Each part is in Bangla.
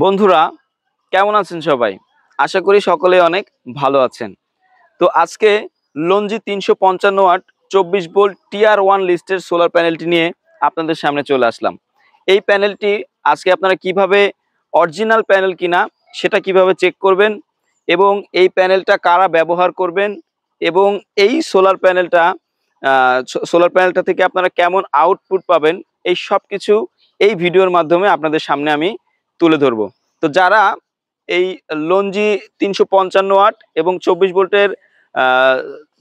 বন্ধুরা, কেমন আছেন সবাই? আশা করি সকলে অনেক ভালো আছেন। তো আজকে লঞ্জি ৩৫৫ ওয়াট ২৪ ভোল্ট টিআর 1 লিস্টের সোলার প্যানেলটি নিয়ে আপনাদের সামনে চলে আসলাম। এই প্যানেলটি আজকে আপনারা কিভাবে অরিজিনাল প্যানেল কিনা সেটা কিভাবে চেক করবেন এবং এই প্যানেলটা কারা ব্যবহার করবেন এবং এই সোলার প্যানেলটা থেকে আপনারা কেমন আউটপুট পাবেন, এই সবকিছু এই ভিডিওর মাধ্যমে আপনাদের সামনে আমি তুলে ধরবো। তো যারা এই লঞ্জি ৩৫৫ ওয়াট এবং ২৪ ভোল্টের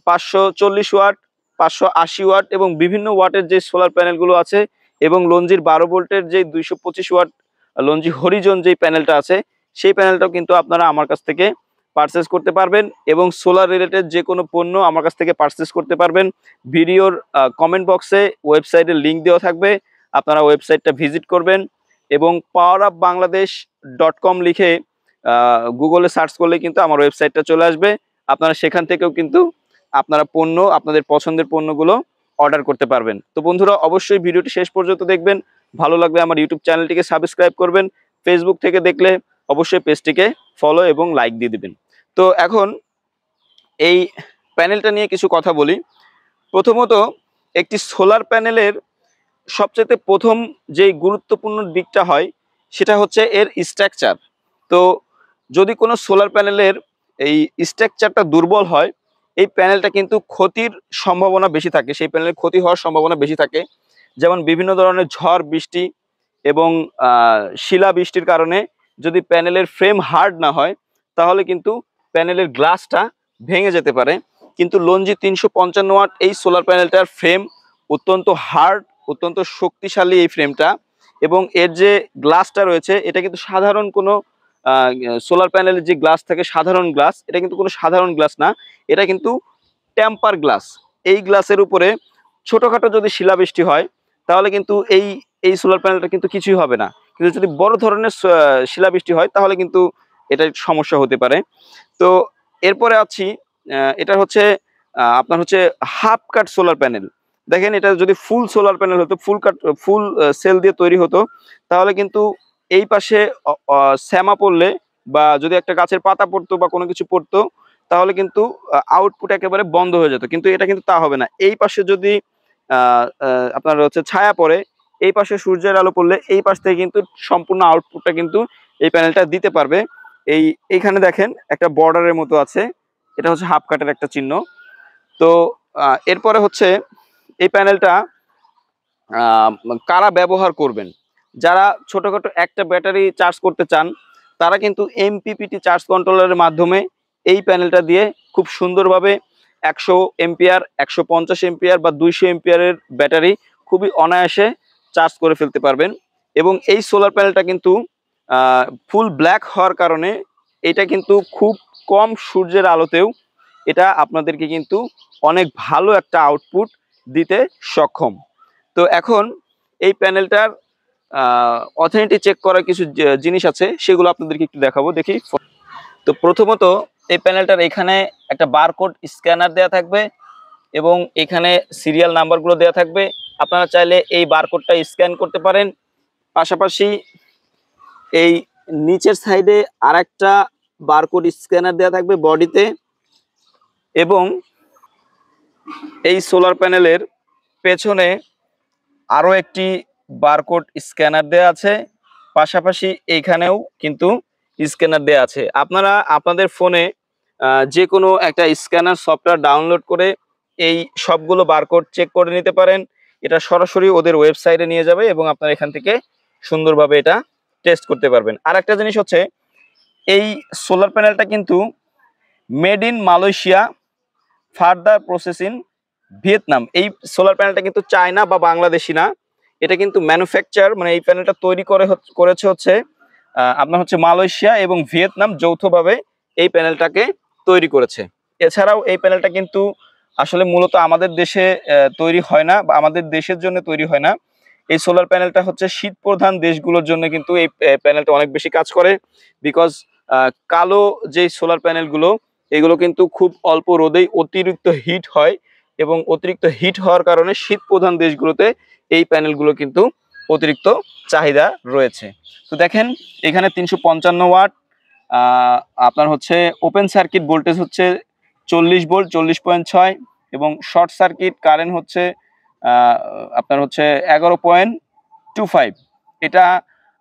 ৫৪০ ওয়াট, ৫৮০ ওয়াট এবং বিভিন্ন ওয়াটের যে সোলার প্যানেলগুলো আছে এবং লঞ্জির ১২ ভোল্টের যে ২২৫ ওয়াট লঞ্জি হরিজন যেই প্যানেলটা আছে, সেই প্যানেলটাও কিন্তু আপনারা আমার কাছ থেকে পারচেস করতে পারবেন এবং সোলার রিলেটেড যে কোনো পণ্য আমার কাছ থেকে পারচেস করতে পারবেন। ভিডিওর কমেন্ট বক্সে ওয়েবসাইটের লিঙ্ক দেওয়া থাকবে, আপনারা ওয়েবসাইটটা ভিজিট করবেন এবং powerupbangladesh.com লিখে গুগলে সার্চ করলে কিন্তু আমার ওয়েবসাইটটা চলে আসবে। আপনারা সেখান থেকেও কিন্তু আপনারা আপনাদের পছন্দের পণ্যগুলো অর্ডার করতে পারবেন। তো বন্ধুরা, অবশ্যই ভিডিওটি শেষ পর্যন্ত দেখবেন। ভালো লাগলে আমার ইউটিউব চ্যানেলটিকে সাবস্ক্রাইব করবেন। ফেসবুক থেকে দেখলে অবশ্যই পেজটিকে ফলো এবং লাইক দিয়ে দিবেন। তো এখন এই প্যানেলটা নিয়ে কিছু কথা বলি। প্রথমত, একটি সোলার প্যানেলের সবচেয়ে প্রথম যেই গুরুত্বপূর্ণ দিকটা হয় সেটা হচ্ছে এর স্ট্রাকচার। তো যদি কোনো সোলার প্যানেলের এই স্ট্রাকচারটা দুর্বল হয়, এই প্যানেলটা কিন্তু ক্ষতির সম্ভাবনা বেশি থাকে, সেই প্যানেলের ক্ষতি হওয়ার সম্ভাবনা বেশি থাকে। যেমন বিভিন্ন ধরনের ঝড় বৃষ্টি এবং শিলা বৃষ্টির কারণে যদি প্যানেলের ফ্রেম হার্ড না হয়, তাহলে কিন্তু প্যানেলের গ্লাসটা ভেঙে যেতে পারে। কিন্তু লঞ্জি ৩৫৫ ওয়াট এই সোলার প্যানেলটার ফ্রেম অত্যন্ত হার্ড, অত্যন্ত শক্তিশালী এই ফ্রেমটা, এবং এর যে গ্লাসটা রয়েছে এটা কিন্তু সাধারণ কোনো সোলার প্যানেলের যে গ্লাস থাকে সাধারণ গ্লাস, এটা কিন্তু কোনো সাধারণ গ্লাস না, এটা কিন্তু টেম্পার গ্লাস। এই গ্লাসের উপরে ছোটোখাটো যদি শিলাবৃষ্টি হয় তাহলে কিন্তু এই এই সোলার প্যানেলটা কিন্তু কিছুই হবে না, কিন্তু যদি বড় ধরনের শিলাবৃষ্টি হয় তাহলে কিন্তু এটা সমস্যা হতে পারে। তো এরপরে আছি, এটা হচ্ছে আপনার হচ্ছে হাফ কাট সোলার প্যানেল। দেখেন, এটা যদি ফুল সোলার প্যানেল হতো, ফুল সেল দিয়ে তৈরি হতো, তাহলে কিন্তু এই পাশে শ্যামা পড়লে বা যদি একটা গাছের পাতা পড়তো বা কোনো কিছু পড়তো, তাহলে কিন্তু আউটপুট একেবারে বন্ধ হয়ে যেত। কিন্তু এটা কিন্তু তা হবে না। এই পাশে যদি আপনার হচ্ছে ছায়া পড়ে, এই পাশে সূর্যের আলো পড়লে এই পাশ থেকে কিন্তু সম্পূর্ণ আউটপুটটা কিন্তু এই প্যানেলটা দিতে পারবে। এইখানে দেখেন একটা বর্ডারের মতো আছে, এটা হচ্ছে হাফ কাটের একটা চিহ্ন। তো এরপরে হচ্ছে এই প্যানেলটা কারা ব্যবহার করবেন? যারা ছোটখাটো একটা ব্যাটারি চার্জ করতে চান, তারা কিন্তু এমপিপিটি চার্জ কন্ট্রোলারের মাধ্যমে এই প্যানেলটা দিয়ে খুব সুন্দরভাবে ১০০ এম্পিয়ার, ১৫০ এম্পিয়ার বা ২০০ এম্পিয়ারের ব্যাটারি খুবই অনায়াসে চার্জ করে ফেলতে পারবেন। এবং এই সোলার প্যানেলটা কিন্তু ফুল ব্ল্যাক হওয়ার কারণে এটা কিন্তু খুব কম সূর্যের আলোতেও এটা আপনাদেরকে কিন্তু অনেক ভালো একটা আউটপুট দিতে সক্ষম। তো এখন এই প্যানেলটার অথেন্টিটি চেক করার কিছু জিনিস আছে, সেগুলো আপনাদেরকে একটু দেখাবো, দেখি। তো প্রথমত, এই প্যানেলটার এখানে একটা বারকোড স্ক্যানার দেওয়া থাকবে এবং এখানে সিরিয়াল নাম্বারগুলো দেওয়া থাকবে। আপনারা চাইলে এই বারকোডটা স্ক্যান করতে পারেন। পাশাপাশি এই নিচের সাইডে আরেকটা বারকোড স্ক্যানার দেওয়া থাকবে বডিতে, এবং এই সোলার প্যানেলের পেছনে আরও একটি বারকোড স্ক্যানার দেওয়া আছে। পাশাপাশি এইখানেও কিন্তু স্ক্যানার দেওয়া আছে। আপনারা আপনাদের ফোনে যে কোনো একটা স্ক্যানার সফটওয়্যার ডাউনলোড করে এই সবগুলো বারকোড চেক করে নিতে পারেন। এটা সরাসরি ওদের ওয়েবসাইটে নিয়ে যাবে এবং আপনারা এখান থেকে সুন্দরভাবে এটা টেস্ট করতে পারবেন। আর একটা জিনিস হচ্ছে, এই সোলার প্যানেলটা কিন্তু made in Malaysia, further processing Vietnam. এই সোলার প্যানেলটা কিন্তু চায়না বা বাংলাদেশি না, এটা কিন্তু ম্যানুফ্যাকচার, মানে এই প্যানেলটা তৈরি করেছে হচ্ছে আপনার হচ্ছে মালয়েশিয়া এবং ভিয়েতনাম যৌথভাবে এই প্যানেলটাকে তৈরি করেছে। এছাড়াও এই প্যানেলটা কিন্তু আসলে মূলত আমাদের দেশে তৈরি হয় না বা আমাদের দেশের জন্য তৈরি হয় না। এই সোলার প্যানেলটা হচ্ছে শীত প্রধান দেশগুলোর জন্য কিন্তু এই প্যানেলটা অনেক বেশি কাজ করে। বিকজ কালো যে সোলার প্যানেলগুলো, এগুলো কিন্তু খুব অল্প রোদেই অতিরিক্ত হিট হয় এবং অতিরিক্ত হিট হওয়ার কারণে শীত প্রধান দেশগুলোতে এই প্যানেলগুলো কিন্তু অতিরিক্ত চাহিদা রয়েছে। তো দেখেন এখানে 355 ওয়াট, আপনার হচ্ছে ওপেন সার্কিট ভোল্টেজ হচ্ছে 40 ভোল্ট 40.6 এবং শর্ট সার্কিট কারেন্ট হচ্ছে আপনার হচ্ছে 11.25। এটা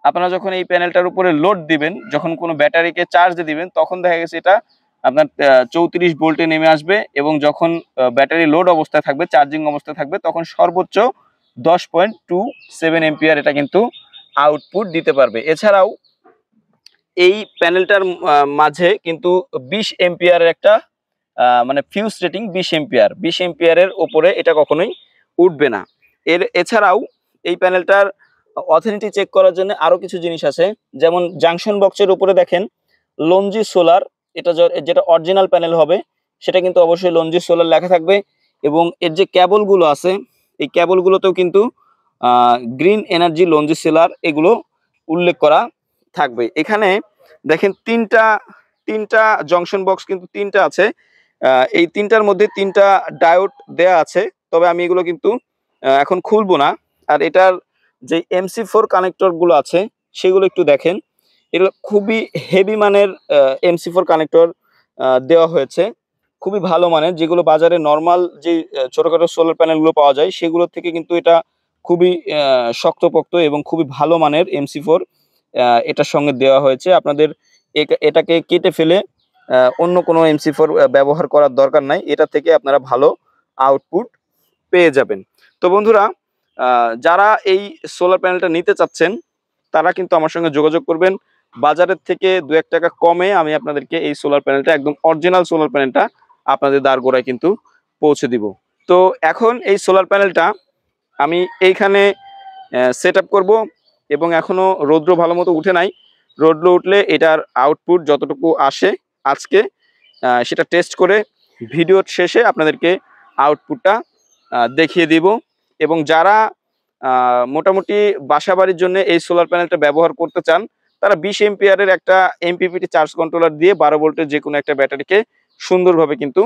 আপনারা যখন এই প্যানেলটার উপরে লোড দিবেন, যখন কোনো ব্যাটারিকে চার্জ দিবেন, তখন দেখা গেছে এটা আপনার 34 ভোল্টে নেমে আসবে এবং যখন ব্যাটারি লোড অবস্থায় থাকবে, চার্জিং অবস্থায় থাকবে, তখন সর্বোচ্চ 10.27 এম্পিয়ার এটা কিন্তু আউটপুট দিতে পারবে। এছাড়াও এই প্যানেলটার মাঝে কিন্তু 20 এম্পিয়ারের একটা মানে ফিউজ রেটিং 20 এম্পিয়ারের উপরে এটা কখনোই উঠবে না। এছাড়াও এই প্যানেলটার অথেন্টিটি চেক করার জন্য আরো কিছু জিনিস আছে, যেমন জাংশন বক্সের উপরে দেখেন লঞ্জি সোলার, এটা যেটা অরিজিনাল প্যানেল হবে সেটা কিন্তু অবশ্যই লঞ্জি সোলার লেখা থাকবে এবং এর যে কেবলগুলো আছে এই কেবলগুলোতেও কিন্তু গ্রিন এনার্জি লঞ্জি সোলার এগুলো উল্লেখ করা থাকবে। এখানে দেখেন তিনটা জংশন বক্স কিন্তু তিনটা আছে, এই তিনটার মধ্যে তিনটা ডায়োড দেয়া আছে, তবে আমি এগুলো কিন্তু এখন খুলবো না। আর এটার যে MC4 কানেক্টর গুলো আছে সেগুলো একটু দেখেন, এগুলো খুবই হেভি মানের MC4 কানেক্টর দেওয়া হয়েছে, খুবই ভালো মানের, যেগুলো বাজারে নর্মাল যে ছোটখাটো সোলার প্যানেলগুলো পাওয়া যায় সেগুলোর থেকে কিন্তু এটা খুবই শক্তপোক্ত এবং খুবই ভালো মানের MC4 এটার সঙ্গে দেওয়া হয়েছে। আপনাদের এটাকে কেটে ফেলে অন্য কোনো MC4 ব্যবহার করার দরকার নাই, এটা থেকে আপনারা ভালো আউটপুট পেয়ে যাবেন। তো বন্ধুরা, যারা এই সোলার প্যানেলটা নিতে চাচ্ছেন তারা কিন্তু আমার সঙ্গে যোগাযোগ করবেন। বাজারের থেকে 2-1 টাকা কমে আমি আপনাদেরকে এই সোলার প্যানেলটা, একদম অরিজিনাল সোলার প্যানেলটা আপনাদের দ্বারগোড়ায় কিন্তু পৌঁছে দিব। তো এখন এই সোলার প্যানেলটা আমি এইখানে সেট আপ করবো এবং এখনো রৌদ্র ভালো মতো উঠে নাই। রৌদ্র উঠলে এটার আউটপুট যতটুকু আসে আজকে সেটা টেস্ট করে ভিডিওর শেষে আপনাদেরকে আউটপুটটা দেখিয়ে দিব। এবং যারা মোটামুটি বাসাবাড়ির জন্য এই সোলার প্যানেলটা ব্যবহার করতে চান তারা 20 এম্পিয়ারের একটা MPPT চার্জ কন্ট্রোলার দিয়ে 12 ভোল্টের যে কোনো একটা ব্যাটারিকে সুন্দরভাবে কিন্তু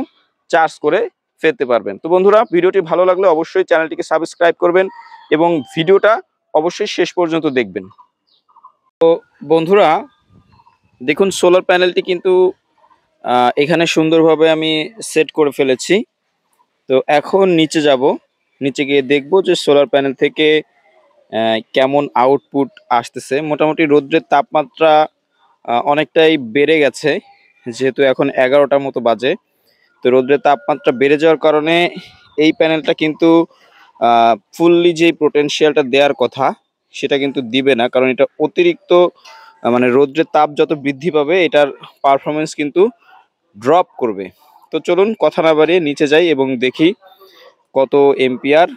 চার্জ করে ফেলতে পারবেন। তো বন্ধুরা, ভিডিওটি ভালো লাগলে অবশ্যই চ্যানেলটিকে সাবস্ক্রাইব করবেন এবং ভিডিওটা অবশ্যই শেষ পর্যন্ত দেখবেন। তো বন্ধুরা দেখুন, সোলার প্যানেলটি কিন্তু এখানে সুন্দরভাবে আমি সেট করে ফেলেছি। তো এখন নিচে যাব, নিচে গিয়ে দেখব যে সোলার প্যানেল থেকে কেমন আউটপুট আসতেছে। মোটামুটি রৌদ্রের তাপমাত্রা অনেকটাই বেড়ে গেছে, যেহেতু এখন 11টার মতো বাজে। তো রৌদ্রের তাপমাত্রা বেড়ে যাওয়ার কারণে এই প্যানেলটা কিন্তু ফুললি যে পোটেনশিয়ালটা দেওয়ার কথা সেটা কিন্তু দিবে না, কারণ এটা অতিরিক্ত মানে রৌদ্রের তাপ যত বৃদ্ধি পাবে এটার পারফরমেন্স কিন্তু ড্রপ করবে। তো চলুন কথা না বাড়িয়ে নিচে যাই এবং দেখি কত এম্পিয়ার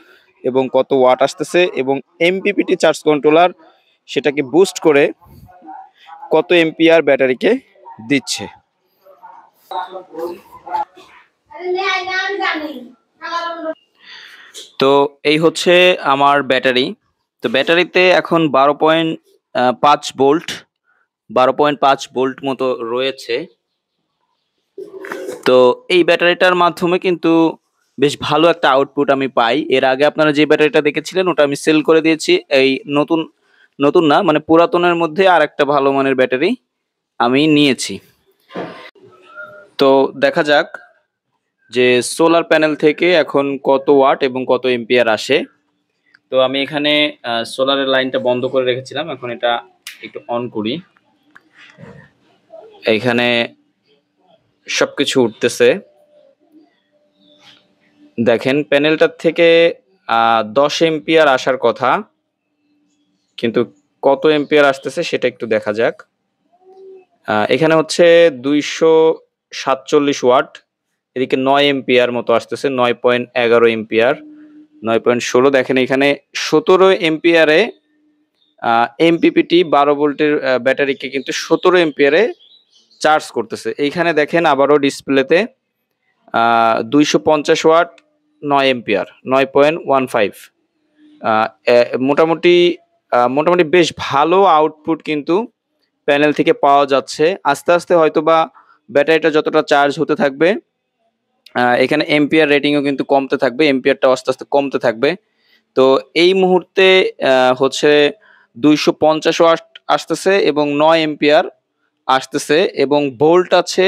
এবং কত ওয়াট আসতেছে এবং MPPT চার্জ কন্ট্রোলার সেটাকে বুস্ট করে কত এম্পিয়ার ব্যাটারিকে দিচ্ছে। তো এই হচ্ছে আমার ব্যাটারি। তো ব্যাটারিতে এখন 12.5 ভোল্ট 12.5 ভোল্ট মতো রয়েছে। তো এই ব্যাটারিটার মাধ্যমে কিন্তু বেশ ভালো একটা আউটপুট আমি পাই। এর আগে আপনারা যে ব্যাটারিটা দেখেছিলেন ওটা আমি সেল করে দিয়েছি। এই নতুন নতুন না, মানে পুরাতনের মধ্যে আর একটা ভালো মানের ব্যাটারি আমি নিয়েছি। তো দেখা যাক যে সোলার প্যানেল থেকে এখন কত ওয়াট এবং কত এম্পিয়ার আসে। তো আমি এখানে সোলারের লাইনটা বন্ধ করে রেখেছিলাম, এখন এটা একটু অন করি। এইখানে সবকিছু উঠতেছে, দেখেন প্যানেলটার থেকে 10 এম্পিয়ার আসার কথা, কিন্তু কত এম্পিয়ার আসতেছে সেটা একটু দেখা যাক। এখানে হচ্ছে 247 ওয়াট, এদিকে 9 এম্পিয়ার মতো আসতেছে, 9.11 এম্পিয়ার, 9.16। দেখেন এখানে 17 এম্পিয়ারে MPPT 12 ভোল্টের ব্যাটারিকে কিন্তু 17 এম্পিয়ারে চার্জ করতেছে। এইখানে দেখেন আবারও ডিসপ্লেতে 250 ওয়াট, 9 এম্পিয়ার, 9.15। মোটামুটি মোটামুটি বেশ ভালো আউটপুট কিন্তু প্যানেল থেকে পাওয়া যাচ্ছে। আস্তে আস্তে হয়তোবা ব্যাটারিটা যতটা চার্জ হতে থাকবে এখানে এম্পিয়ার রেটিংও কিন্তু কমতে থাকবে, এম্পিয়ারটা আস্তে আস্তে কমতে থাকবে। তো এই মুহূর্তে হচ্ছে 250 ওয়াট আসতেছে এবং 9 এম্পিয়ার আসতেছে এবং ভোল্ট আছে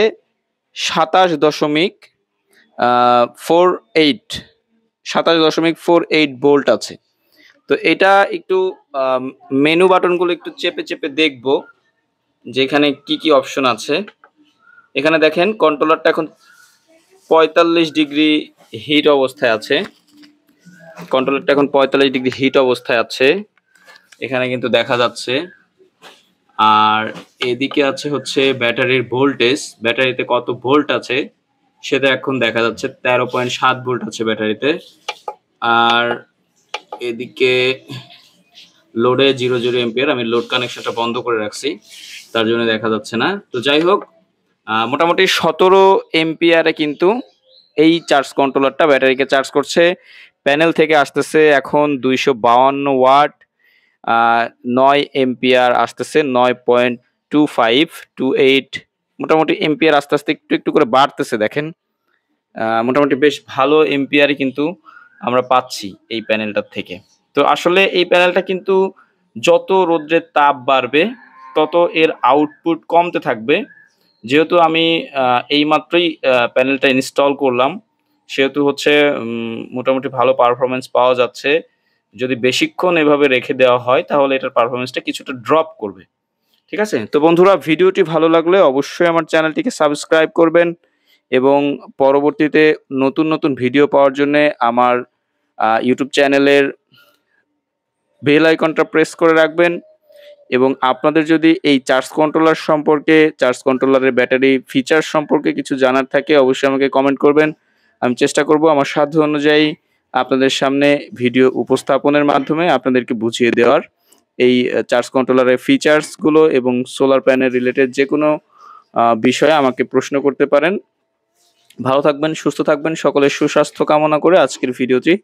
27.48 ভোল্ট আছে। তো এটা একটু মেনু বাটনগুলো একটু চেপে চেপে দেখব যেখানে কি কি অপশন আছে। এখানে দেখেন কন্ট্রোলারটা এখন 45 ডিগ্রি হিট অবস্থায় আছে। কন্ট্রোলারটা এখন 45 ডিগ্রি হিট অবস্থায় আছে, এখানে কিন্তু দেখা যাচ্ছে। আর এদিকে আছে হচ্ছে ব্যাটারির ভোল্টেজ, ব্যাটারিতে কত ভোল্ট আছে সেটা এখন দেখা যাচ্ছে। 13.7 ভোল্ট আছে ব্যাটারিতে। আর এদিকে লোডে 00 এম্পিয়ার, আমি লোড কানেকশনটা বন্ধ করে রাখছি তার জন্য দেখা যাচ্ছে না। তো যাই হোক, মোটামুটি 17 এম্পিয়ারে কিন্তু এই চার্জ কন্ট্রোলারটা ব্যাটারিকে চার্জ করছে। প্যানেল থেকে আসতেছে এখন 252 ওয়াট, 9 এম্পিয়ার আসতেছে, 9.2528 মোটামুটি এম্পিয়ার আস্তে আস্তে একটু একটু করে বাড়তেছে। দেখেন মোটামুটি বেশ ভালো এম্পিয়ারই কিন্তু আমরা পাচ্ছি এই প্যানেলটার থেকে। তো আসলে এই প্যানেলটা কিন্তু যত রোদ্রের তাপ বাড়বে তত এর আউটপুট কমতে থাকবে। যেহেতু আমি এইমাত্রই প্যানেলটা ইনস্টল করলাম, সেহেতু হচ্ছে মোটামুটি ভালো পারফরমেন্স পাওয়া যাচ্ছে। যদি বেশিক্ষণ এভাবে রেখে দেওয়া হয় তাহলে এটার পারফরমেন্সটা কিছুটা ড্রপ করবে। ঠিক আছে? তো বন্ধুরা, ভিডিওটি ভালো লাগলে অবশ্যই আমার চ্যানেলটিকে সাবস্ক্রাইব করবেন এবং পরবর্তীতে নতুন নতুন ভিডিও পাওয়ার জন্যে আমার ইউটিউব চ্যানেলের বেল আইকনটা প্রেস করে রাখবেন। এবং আপনাদের যদি এই চার্জ কন্ট্রোলার সম্পর্কে, চার্জ কন্ট্রোলারের ব্যাটারি ফিচার সম্পর্কে কিছু জানার থাকে অবশ্যই আমাকে কমেন্ট করবেন। আমি চেষ্টা করব আমার সাধ্য অনুযায়ী আপনাদের সামনে ভিডিও উপস্থাপনের মাধ্যমে আপনাদেরকে বুঝিয়ে দেওয়ার। এই চার্জ কন্ট্রোলারের ফিচার্সগুলো এবং সোলার প্যানেল রিলেটেড যে কোনো বিষয়ে আমাকে প্রশ্ন করতে পারেন। ভালো থাকবেন, সুস্থ থাকবেন, সকলের সুস্বাস্থ্য কামনা করে আজকের ভিডিওটি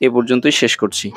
এ পর্যন্তই শেষ করছি।